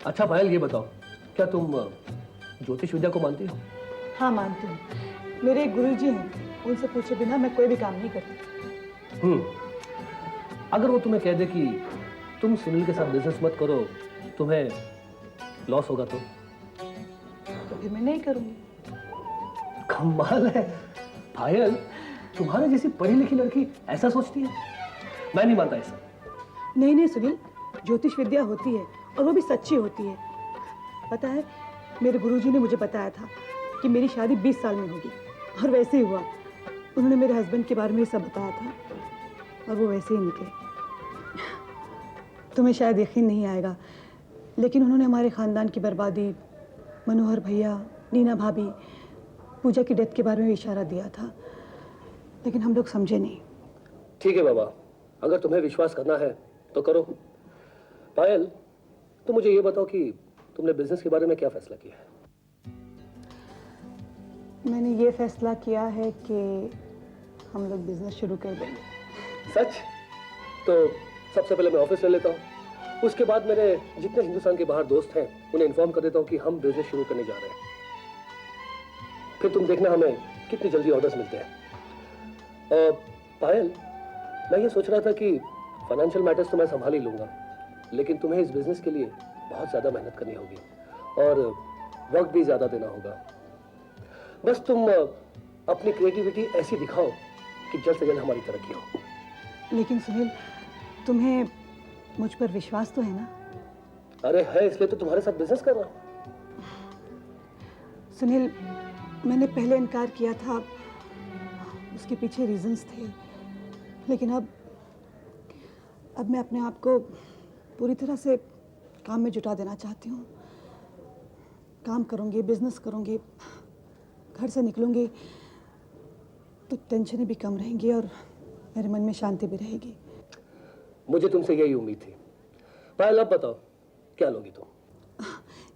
अच्छा पायल, ये बताओ, क्या तुम ज्योतिष विद्या को मानती हो? हाँ मानती हूँ। मेरे एक गुरुजी हैं, उनसे पूछे बिना मैं कोई भी काम नहीं करती। अगर वो तुम्हें कह दे कि तुम सुनील के साथ बिजनेस मत करो, तुम्हें लॉस होगा तो फिर मैं नहीं करूंगी। कमाल है पायल, तुम्हारे जैसी पढ़ी लिखी लड़की ऐसा सोचती है? मैं नहीं मानता ऐसा। नहीं नहीं सुनील, ज्योतिष विद्या होती है और वो भी सच्ची होती है। पता है, मेरे गुरुजी ने मुझे बताया था कि मेरी शादी 20 साल में होगी, और वैसे ही हुआ। उन्होंने मेरे हस्बैंड के बारे में सब बताया था और वो वैसे ही निकले। तुम्हें शायद यकीन नहीं आएगा, लेकिन उन्होंने हमारे खानदान की बर्बादी, मनोहर भैया, नीना भाभी, पूजा की डेथ के बारे में इशारा दिया था, लेकिन हम लोग समझे नहीं। ठीक है बाबा, अगर तुम्हें विश्वास करना है तो करो। पायल, तुम मुझे ये बताओ कि तुमने बिजनेस के बारे में क्या फैसला किया है? मैंने ये फैसला किया है कि हम लोग बिजनेस शुरू कर देंगे। सच? तो सबसे पहले मैं ऑफिस ले लेता हूँ, उसके बाद मेरे जितने हिंदुस्तान के बाहर दोस्त हैं उन्हें इन्फॉर्म कर देता हूँ कि हम बिजनेस शुरू करने जा रहे हैं। फिर तुम देखना हमें कितनी जल्दी ऑर्डर्स मिलते हैं। पायल, मैं ये सोच रहा था कि फाइनेंशियल मैटर्स तो मैं संभाल ही लूंगा, लेकिन तुम्हें इस बिजनेस के लिए बहुत ज्यादा मेहनत करनी होगी और वक्त भी ज्यादा देना होगा। बस तुम अपनी क्रिएटिविटी ऐसी दिखाओ कि जल्द से जल्द हमारी तरक्की हो। लेकिन सुनील, तुम्हें मुझ पर विश्वास तो है ना? अरे है, इसलिए तो तुम्हारे साथ बिजनेस कर रहा हूं। सुनील, मैंने पहले इनकार किया था, उसके पीछे रीजंस थे, लेकिन अब मैं अपने आप को पूरी तरह से काम में जुटा देना चाहती हूँ। काम करूँगी, बिजनेस करूँगी, घर से निकलूँगी तो टेंशनें भी कम रहेंगी और मेरे मन में शांति भी रहेगी। मुझे तुमसे यही उम्मीद थी। पायल, अब बताओ क्या लोगी तुम?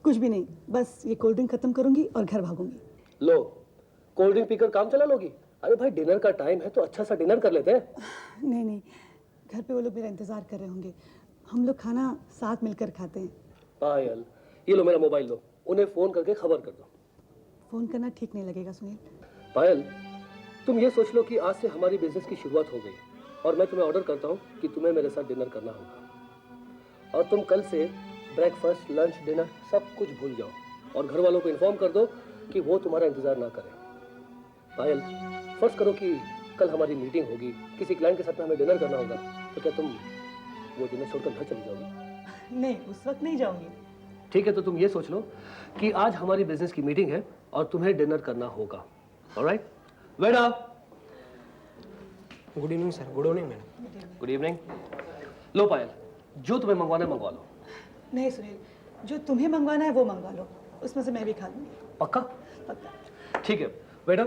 कुछ भी नहीं, बस ये कोल्ड ड्रिंक खत्म करूँगी और घर भागूंगी। लो, कोल्ड ड्रिंक पीकर काम चला लोगी? अरे भाई, डिनर का टाइम है तो अच्छा सा डिनर कर लेते हैं। नहीं नहीं, घर पे वो लोग मेरा इंतजार कर रहे होंगे, हम लोग खाना साथ मिलकर खाते हैं। पायल, ये लो मेरा मोबाइल, दो, उन्हें फोन करके खबर कर दो। फोन करना ठीक नहीं लगेगा सुनील। पायल, तुम ये सोच लो कि आज से हमारी बिजनेस की शुरुआत हो गई और मैं तुम्हें ऑर्डर करता हूँ कि तुम्हें मेरे साथ डिनर करना होगा, और तुम कल से ब्रेकफास्ट, लंच, डिनर सब कुछ भूल जाओ और घर वालों को इन्फॉर्म कर दो कि वो तुम्हारा इंतजार ना करें। पायल, फर्ज करो कि कल हमारी मीटिंग होगी, किसी क्लाइंट के साथ में हमें डिनर करना होगा, तो क्या तुम वो डिनर छोड़कर घर चली जाओगी? नहीं, उस वक्त नहीं जाऊंगी। ठीक है, तो तुम ये सोच लो कि आज हमारी बिजनेस की मीटिंग है और तुम्हें डिनर करना होगा। ऑलराइट? वेड़ा। Good evening sir. Good evening madam. Good evening. लो पायल, जो तुम्हें मंगवाना है मंगवा लो। नहीं सुनील, जो तुम्हें मंगवाना है वो मंगवा लो, उसमें से मैं भी खा लूंगी। पक्का? पक्का। ठीक है मैडम,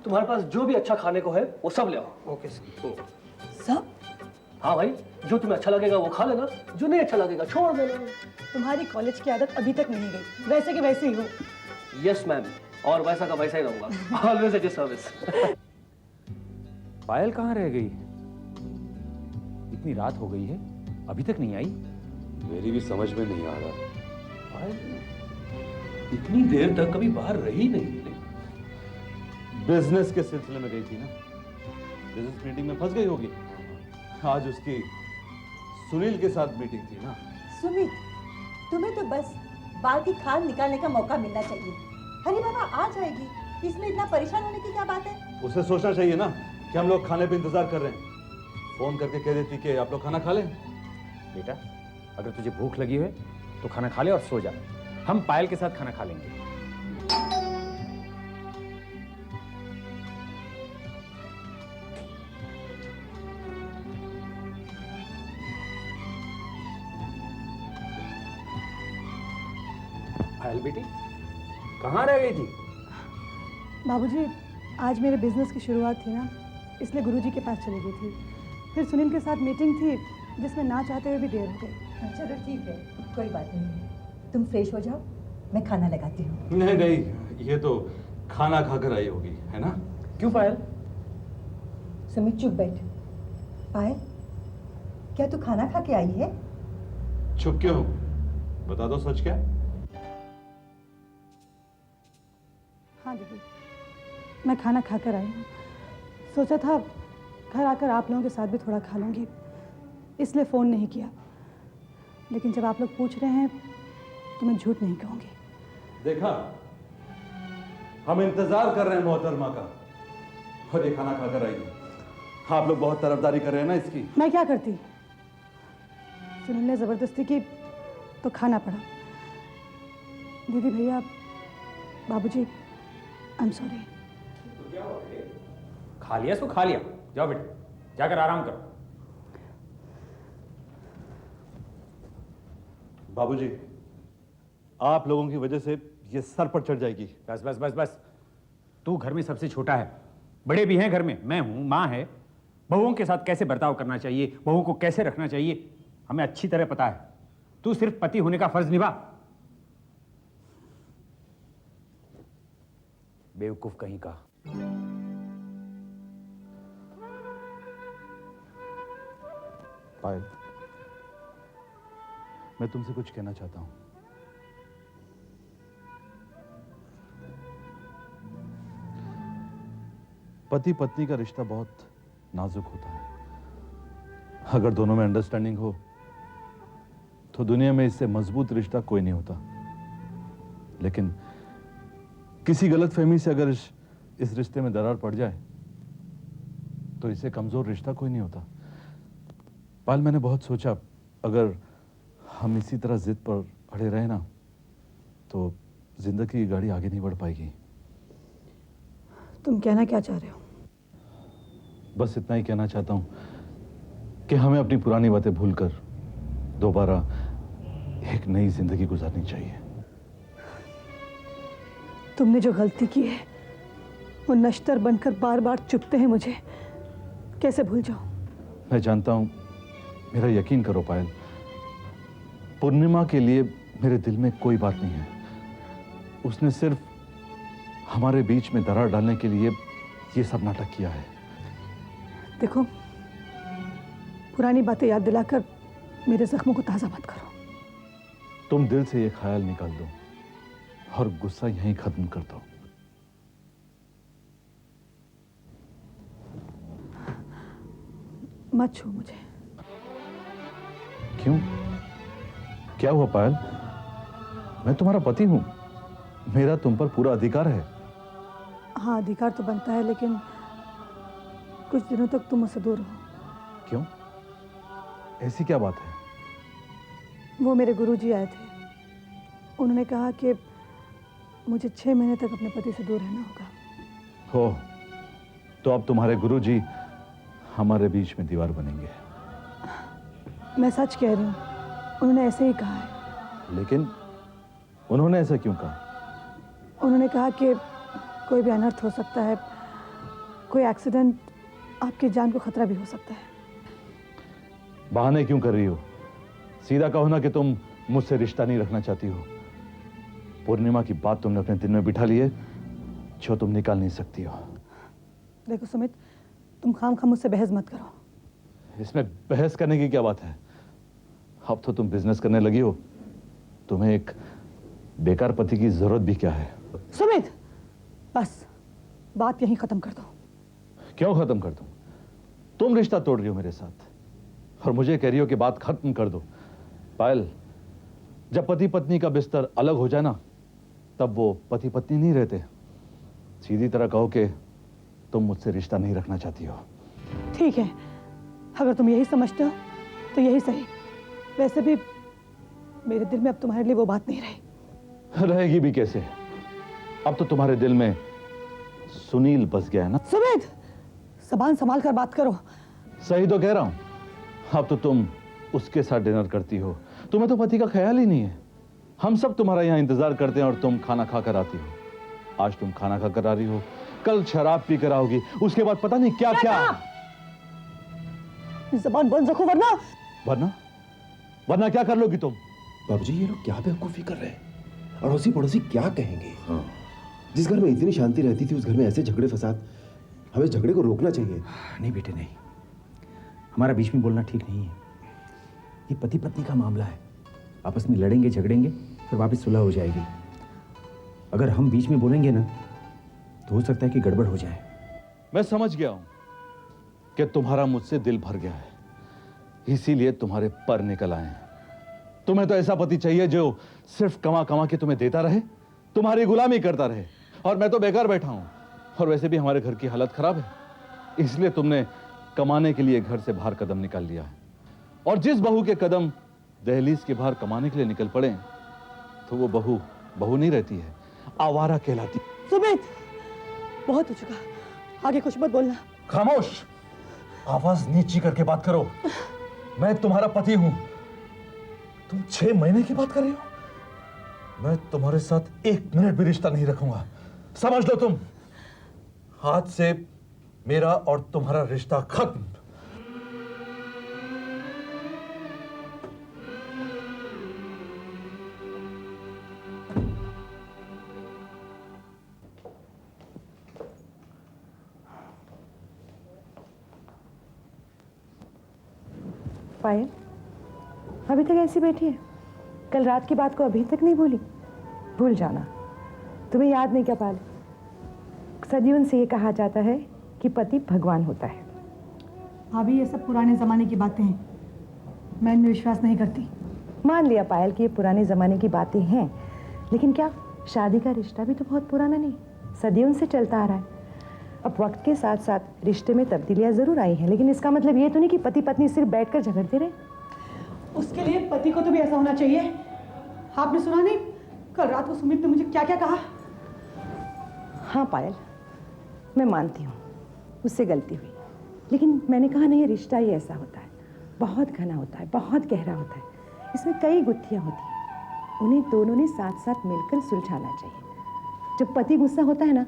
तुम्हारे पास जो भी अच्छा खाने को है वो सब ले आओ। Okay sir. सब? हाँ भाई, जो तुम्हें अच्छा लगेगा वो खा लेना, जो नहीं अच्छा लगेगा छोड़ देना। तुम्हारी कॉलेज की आदत अभी तक नहीं गई, वैसे के वैसे ही हो। यस मैम, और वैसा का वैसा ही रहूंगा। Always at your service. Payal कहाँ रह गई? इतनी रात हो गई है, अभी तक नहीं आई। मेरी भी समझ में नहीं आ रहा। पायल इतनी देर तक कभी बाहर रही नहीं। बिजनेस के सिलसिले में गई थी ना, बिजनेस मीटिंग में फंस गई होगी। आज उसकी सुनील के साथ मीटिंग थी ना। सुमित, तुम्हें तो बस बाल की खाल निकालने का मौका मिलना चाहिए। हरी बाबा आ जाएगी, इसमें इतना परेशान होने की क्या बात है? उसे सोचना चाहिए ना कि हम लोग खाने पे इंतजार कर रहे हैं। फोन करके कह देती कि आप लोग खाना खा लें। बेटा, अगर तुझे भूख लगी है तो खाना खा ले और सो जा। हम पायल के साथ खाना खा लेंगे। पायल बेटी, कहाँ रह गई थी? बाबूजी, आज मेरे बिजनेस की शुरुआत थी ना, इसलिए गुरुजी के पास चली गई थी। फिर सुनील के साथ मीटिंग थी जिसमें ना चाहते हुए भी देर हो गई। चलो ठीक है, कोई बात नहीं। तुम फ्रेश हो जाओ, मैं खाना लगाती हूँ। नहीं नहीं, ये तो खाना खाकर आई होगी, है ना? क्यों पायल? सुमित चुप बैठ। पायल, क्या तू खाना खा के आई है? चुप क्यों? बता दो सच क्या? हाँ दीदी, मैं खाना खाकर आई हूँ। सोचा था घर आकर आप लोगों के साथ भी थोड़ा खा लूँगी, इसलिए फ़ोन नहीं किया। लेकिन जब आप लोग पूछ रहे हैं तो मैं झूठ नहीं कहूँगी। देखा, हम इंतजार कर रहे हैं मोहतरमा का, और ये खाना खाकर आई है। आप लोग बहुत तरफदारी कर रहे हैं ना इसकी। मैं क्या करती, सुनील ने ज़बरदस्ती की तो खाना पड़ा। दीदी, भैया, बाबूजी, आई एम सॉरी। खा लिया सो खा लिया, जाओ बेटा, जाकर आराम करो। बाबूजी, आप लोगों की वजह से ये सर पर चढ़ जाएगी। बस बस बस बस, तू घर में सबसे छोटा है, बड़े भी हैं घर में, मैं हूं, माँ है। बहुओं के साथ कैसे बर्ताव करना चाहिए, बहुओं को कैसे रखना चाहिए, हमें अच्छी तरह पता है। तू सिर्फ पति होने का फर्ज निभा। बेवकूफ कहीं का। पायल, मैं तुमसे कुछ कहना चाहता हूं। पति पत्नी का रिश्ता बहुत नाजुक होता है। अगर दोनों में अंडरस्टैंडिंग हो तो दुनिया में इससे मजबूत रिश्ता कोई नहीं होता। लेकिन किसी गलतफहमी से अगर इस रिश्ते में दरार पड़ जाए तो इससे कमजोर रिश्ता कोई नहीं होता। पाल, मैंने बहुत सोचा, अगर हम इसी तरह जिद पर अड़े रहे ना तो जिंदगी की गाड़ी आगे नहीं बढ़ पाएगी। तुम कहना क्या चाह रहे हो? बस इतना ही कहना चाहता हूं कि हमें अपनी पुरानी बातें भूलकर दोबारा एक नई जिंदगी गुजारनी चाहिए। तुमने जो गलती की है वो नश्तर बनकर बार बार चुभते हैं मुझे, कैसे भूल जाऊं? मैं जानता हूं, मेरा यकीन करो पायल, पूर्णिमा के लिए मेरे दिल में कोई बात नहीं है। उसने सिर्फ हमारे बीच में दरार डालने के लिए ये सब नाटक किया है। देखो, पुरानी बातें याद दिलाकर मेरे जख्मों को ताज़ा मत करो। तुम दिल से ये ख्याल निकाल दो और गुस्सा यहीं खत्म कर दो। मत छू मुझे। क्यों? क्या हुआ पायल? मैं तुम्हारा पति हूं, मेरा तुम पर पूरा अधिकार है। हाँ, अधिकार तो बनता है, लेकिन कुछ दिनों तक तुम मुझसे दूर रहो। क्यों? ऐसी क्या बात है? वो मेरे गुरुजी आए थे, उन्होंने कहा कि मुझे 6 महीने तक अपने पति से दूर रहना होगा। हो, तो अब तुम्हारे गुरुजी हमारे बीच में दीवार बनेंगे। मैं सच कह रही हूँ, उन्होंने ऐसे ही कहा है। लेकिन उन्होंने ऐसा क्यों कहा? उन्होंने कहा कि कोई भी अनर्थ हो सकता है, कोई एक्सीडेंट, आपकी जान को खतरा भी हो सकता है। बहाने क्यों कर रही हो? सीधा कहो ना कि तुम मुझसे रिश्ता नहीं रखना चाहती हो। पूर्णिमा की बात तुमने अपने दिल में बिठा ली है जो तुम निकाल नहीं सकती हो। देखो सुमित, तुम खामखा मुझसे बहस मत करो। इसमें बहस करने की क्या बात है? अब तो तुम बिजनेस करने लगी हो, तुम्हें एक बेकार पति की जरूरत भी क्या है? सुमित, बस बात यहीं खत्म कर दो। क्यों खत्म कर दूं? तुम रिश्ता तोड़ रही हो मेरे साथ और मुझे कह रही हो कि बात खत्म कर दो। पायल, जब पति पत्नी का बिस्तर अलग हो जाए ना, तब वो पति पत्नी नहीं रहते। सीधी तरह कहो कि तुम मुझसे रिश्ता नहीं रखना चाहती हो। ठीक है, अगर तुम यही समझते हो तो यही सही। वैसे भी मेरे दिल में अब तुम्हारे लिए वो बात नहीं रही। रहेगी भी कैसे? अब तो तुम्हारे दिल में सुनील बस गया है ना। सुमित, ज़बान संभाल कर बात करो। सही तो कह रहा हूं। अब तो तुम उसके साथ डिनर करती हो, तुम्हें तो पति का ख्याल ही नहीं है। हम सब तुम्हारा यहाँ इंतजार करते हैं और तुम खाना खाकर आती हो। आज तुम खाना खाकर आ रही हो, कल शराब पी कर आओगी, उसके बाद पता नहीं क्या क्या। ज़बान बंद रखो, वरना वरना क्या कर लोगी तुम? बाबूजी, ये लोग क्या बेवकूफ़ी कर रहे हैं? अड़ोसी पड़ोसी क्या कहेंगे? हाँ। जिस घर में इतनी शांति रहती थी, उस घर में ऐसे झगड़े फसाद। हमें झगड़े को रोकना चाहिए। नहीं बेटे नहीं, हमारा बीच में बोलना ठीक नहीं है। ये पति पत्नी का मामला है, आपस में लड़ेंगे झगड़ेंगे, फिर वापस सुलह हो जाएगी। अगर हम बीच में बोलेंगे ना तो हो सकता है कि गड़बड़ हो जाए। मैं समझ गया हूं कि तुम्हारा मुझसे दिल भर गया है, इसीलिए तुम्हारे पर निकल आए हैं। तुम्हें तो ऐसा पति चाहिए जो सिर्फ कमा कमा के तुम्हें देता रहे, तुम्हारी गुलामी करता रहे, और मैं तो बेकार बैठा हूं। और वैसे भी हमारे घर की हालत खराब है, इसलिए तुमने कमाने के लिए घर से बाहर कदम निकाल लिया है। और जिस बहू के कदम दहलीज के बाहर कमाने के लिए निकल पड़े तो वो बहू बहू नहीं रहती है, आवारा कहलाती। सुमित, बहुत हो चुका, आगे कुछ मत बोलना। खामोश, आवाज नीची करके बात करो। मैं तुम्हारा पति हूं। तुम 6 महीने की बात कर रही हो। मैं तुम्हारे साथ 1 मिनट भी रिश्ता नहीं रखूंगा, समझ लो तुम। आज से मेरा और तुम्हारा रिश्ता खत्म। पायल, अभी तक ऐसी बैठी है? कल रात की बात को अभी तक नहीं भूली? भूल जाना। तुम्हें याद नहीं क्या पायल, सदियों से ये कहा जाता है कि पति भगवान होता है। भाभी, ये सब पुराने ज़माने की बातें हैं, मैं इनमें विश्वास नहीं करती। मान लिया पायल कि ये पुराने ज़माने की बातें हैं, लेकिन क्या शादी का रिश्ता भी तो बहुत पुराना नहीं, सदियों से चलता आ रहा है। अब वक्त के साथ साथ रिश्ते में तब्दीलियाँ ज़रूर आई हैं, लेकिन इसका मतलब ये तो नहीं कि पति पत्नी सिर्फ बैठकर झगड़ते रहे। उसके लिए पति को तो भी ऐसा होना चाहिए। आपने सुना नहीं कल रात को सुमित ने मुझे क्या क्या कहा? हाँ पायल, मैं मानती हूँ उससे गलती हुई, लेकिन मैंने कहा नहीं, ये रिश्ता ही ऐसा होता है, बहुत घना होता है, बहुत गहरा होता है, इसमें कई गुत्थियाँ होती हैं, उन्हें दोनों ने साथ साथ मिलकर सुलझाना चाहिए। जब पति गुस्सा होता है ना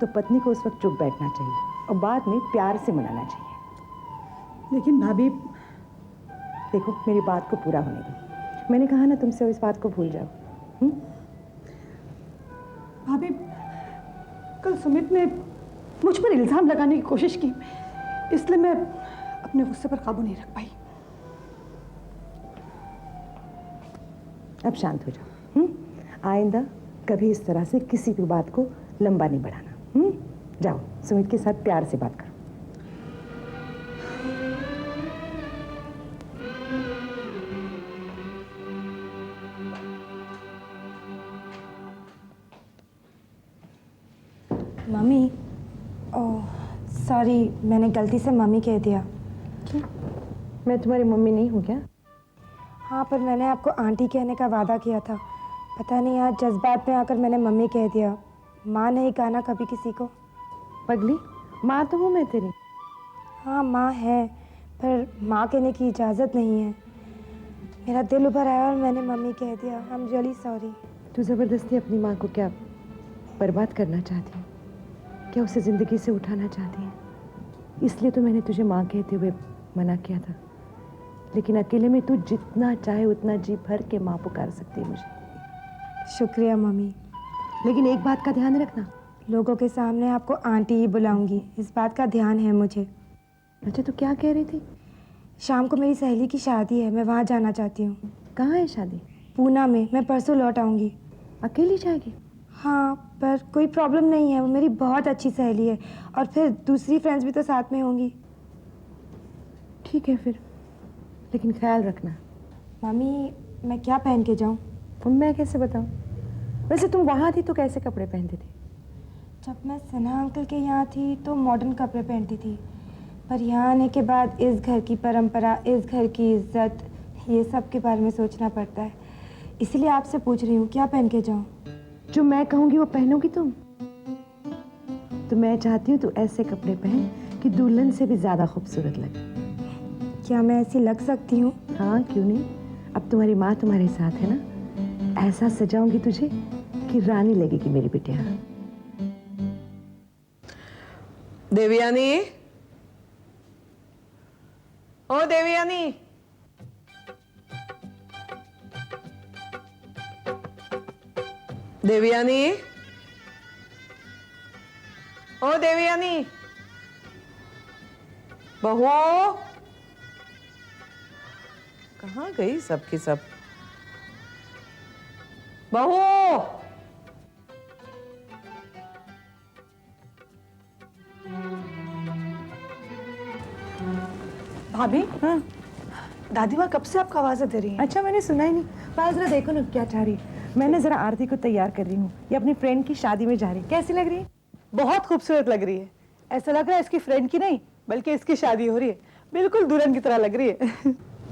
तो पत्नी को उस वक्त चुप बैठना चाहिए और बाद में प्यार से मनाना चाहिए। लेकिन भाभी, देखो मेरी बात को पूरा होने दो। मैंने कहा ना तुमसे इस बात को भूल जाओ। भाभी, कल सुमित ने मुझ पर इल्ज़ाम लगाने की कोशिश की, इसलिए मैं अपने गुस्से पर काबू नहीं रख पाई। अब शांत हो जाओ। आइंदा कभी इस तरह से किसी भी बात को लंबा नहीं बढ़ाना। जाओ सुमित के साथ प्यार से बात करो। मम्मी, ओह सॉरी, मैंने गलती से मम्मी कह दिया। क्यों? मैं तुम्हारी मम्मी नहीं हूँ क्या? हाँ, पर मैंने आपको आंटी कहने का वादा किया था। पता नहीं आज जज्बात में आकर मैंने मम्मी कह दिया। माँ नहीं कहा ना कभी किसी को। पगली, माँ तो हूँ मैं तेरी। हाँ माँ है, पर माँ कहने की इजाज़त नहीं है। मेरा दिल उभर आया और मैंने मम्मी कह दिया। I am really sorry. तू ज़बरदस्ती अपनी माँ को क्या बर्बाद करना चाहती है? क्या उसे ज़िंदगी से उठाना चाहती है? इसलिए तो मैंने तुझे माँ कहते हुए मना किया था, लेकिन अकेले में तू जितना चाहे उतना जी भर के माँ पुकार सकती है मुझे। शुक्रिया मम्मी, लेकिन एक बात का ध्यान रखना, लोगों के सामने आपको आंटी ही बुलाऊंगी, इस बात का ध्यान है मुझे। अच्छा, तो क्या कह रही थी? शाम को मेरी सहेली की शादी है, मैं वहाँ जाना चाहती हूँ। कहाँ है शादी? पूना में। मैं परसों लौट आऊँगी। अकेली जाएगी? हाँ, पर कोई प्रॉब्लम नहीं है, वो मेरी बहुत अच्छी सहेली है, और फिर दूसरी फ्रेंड्स भी तो साथ में होंगी। ठीक है फिर, लेकिन ख्याल रखना। मम्मी, मैं क्या पहन के जाऊँ? मैं कैसे बताऊँ? वैसे तुम वहाँ थी तो कैसे कपड़े पहनती थी? जब मैं सिन्हा अंकल के यहाँ थी तो मॉडर्न कपड़े पहनती थी, पर यहाँ आने के बाद इस घर की परंपरा, इस घर की इज्जत, ये सब के बारे में सोचना पड़ता है। इसलिए आपसे पूछ रही हूँ, क्या पहन के जाऊँ? जो मैं कहूँगी वो पहनोगी तुम? तो मैं चाहती हूँ तू ऐसे कपड़े पहन कि दुल्हन से भी ज़्यादा खूबसूरत लगे। क्या मैं ऐसी लग सकती हूँ? हाँ, क्यों नहीं। अब तुम्हारी माँ तुम्हारे साथ है ना, ऐसा सजाऊंगी तुझे कि रानी लगेगी मेरी बिटिया। देवयानी, ओ देवयानी, देवयानी, ओ देवयानी, बहू कहाँ गई सबकी सब? बहू। भाभी, हाँ, दादी माँ कब से आपको आवाज़ें दे रही हैं? अच्छा, मैंने सुना ही नहीं। पायल जरा देखो ना क्या चाह रही है। मैंने जरा आरती को तैयार कर रही हूँ, ये अपनी फ्रेंड की शादी में जा रही है। कैसी लग रही है? बहुत खूबसूरत लग रही है। ऐसा लग रहा है इसकी फ्रेंड की नहीं बल्कि इसकी शादी हो रही है। बिल्कुल दुल्हन की तरह लग रही है।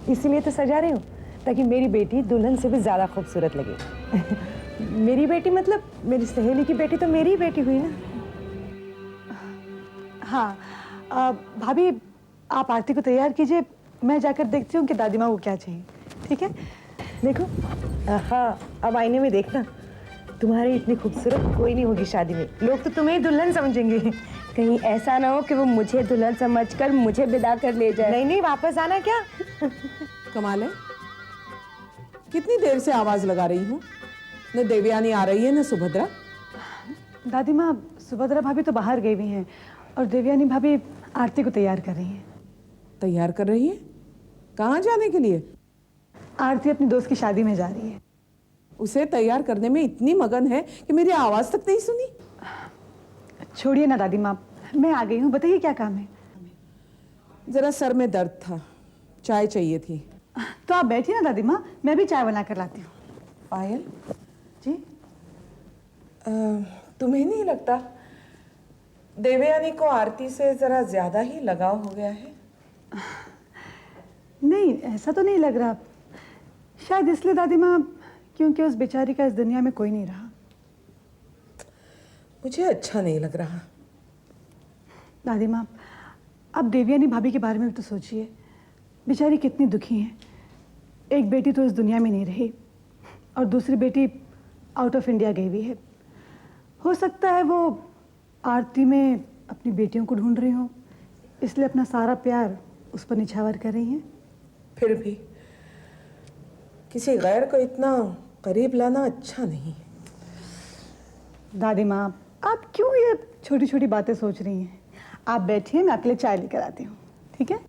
इसीलिए तो सजा रही हूँ ताकि मेरी बेटी दुल्हन से भी ज्यादा खूबसूरत लगे। मेरी बेटी मतलब मेरी सहेली की बेटी तो मेरी ही बेटी हुई ना। हाँ, भाभी आप आरती को तैयार कीजिए, मैं जाकर देखती हूँ कि दादी माँ को क्या चाहिए। ठीक है? देखो, हाँ, अब आईने में देखना, तुम्हारी इतनी खूबसूरत कोई नहीं होगी शादी में। लोग तो तुम्हें ही दुल्हन समझेंगे। कहीं ऐसा ना हो कि वो मुझे दुल्हन समझकर मुझे विदा कर ले जाए। नहीं नहीं, वापस आना क्या? कमाल है, कितनी देर से आवाज लगा रही हूँ, न देवयानी आ रही है न सुभद्रा। दादी माँ, सुभद्रा भाभी तो बाहर गई हुई हैं और देवयानी भाभी आरती को तैयार कर रही हैं। तैयार कर रही है? कहाँ जाने के लिए? आरती अपनी दोस्त की शादी में जा रही है। उसे तैयार करने में इतनी मगन है कि मेरी आवाज तक नहीं सुनी। छोड़िए ना दादी माँ, मैं आ गई हूँ, बताइए क्या काम है? जरा सर में दर्द था, चाय चाहिए थी। तो आप बैठिए ना दादी माँ, मैं भी चाय बना कर लाती हूँ। पायल जी? तुम्हें नहीं लगता देवयानी को आरती से जरा ज्यादा ही लगाव हो गया है? नहीं, ऐसा तो नहीं लग रहा। शायद इसलिए दादी माँ क्योंकि उस बेचारी का इस दुनिया में कोई नहीं रहा। मुझे अच्छा नहीं लग रहा। दादी माँ, अब देवयानी भाभी के बारे में भी तो सोचिए, बेचारी कितनी दुखी हैं। एक बेटी तो इस दुनिया में नहीं रही और दूसरी बेटी आउट ऑफ इंडिया गई हुई है। हो सकता है वो आरती में अपनी बेटियों को ढूंढ रही हो, इसलिए अपना सारा प्यार उस पर निछावर कर रही हैं। फिर भी किसी गैर को इतना करीब लाना अच्छा नहीं। दादी माँ, आप क्यों ये छोटी छोटी बातें सोच रही हैं? आप बैठिए, मैं आपके लिए चाय लेकर आती हूँ। ठीक है?